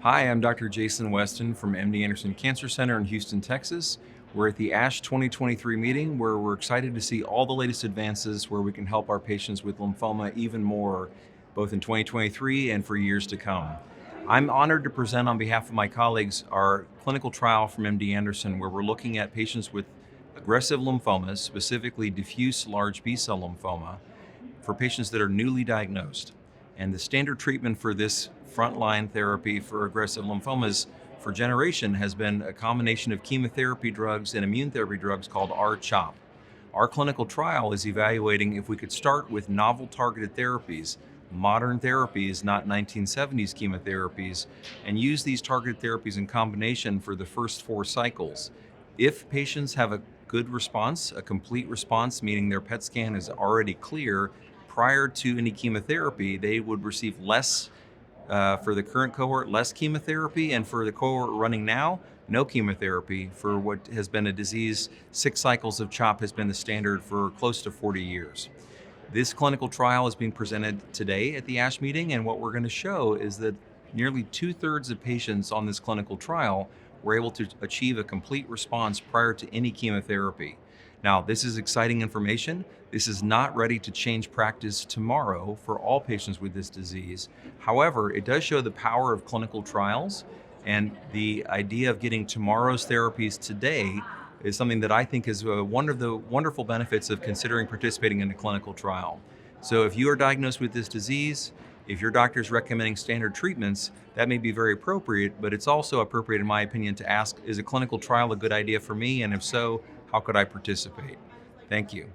Hi, I'm Dr. Jason Westin from MD Anderson Cancer Center in Houston, Texas. We're at the ASH 2023 meeting where we're excited to see all the latest advances where we can help our patients with lymphoma even more, both in 2023 and for years to come. I'm honored to present on behalf of my colleagues our clinical trial from MD Anderson where we're looking at patients with aggressive lymphomas, specifically diffuse large B-cell lymphoma, for patients that are newly diagnosed. And the standard treatment for this frontline therapy for aggressive lymphomas for generation has been a combination of chemotherapy drugs and immune therapy drugs called R-CHOP. Our clinical trial is evaluating if we could start with novel targeted therapies, modern therapies, not 1970s chemotherapies, and use these targeted therapies in combination for the first 4 cycles. If patients have a good response, a complete response, meaning their PET scan is already clear, prior to any chemotherapy, they would receive less, for the current cohort, less chemotherapy, and for the cohort running now, no chemotherapy for what has been a disease. 6 cycles of CHOP has been the standard for close to 40 years. This clinical trial is being presented today at the ASH meeting, and what we're going to show is that nearly 2/3 of patients on this clinical trial were able to achieve a complete response prior to any chemotherapy. Now, this is exciting information. This is not ready to change practice tomorrow for all patients with this disease. However, it does show the power of clinical trials, and the idea of getting tomorrow's therapies today is something that I think is one of the wonderful benefits of considering participating in a clinical trial. So if you are diagnosed with this disease, if your doctor is recommending standard treatments, that may be very appropriate, but it's also appropriate, in my opinion, to ask, is a clinical trial a good idea for me? And if so, how could I participate? Thank you.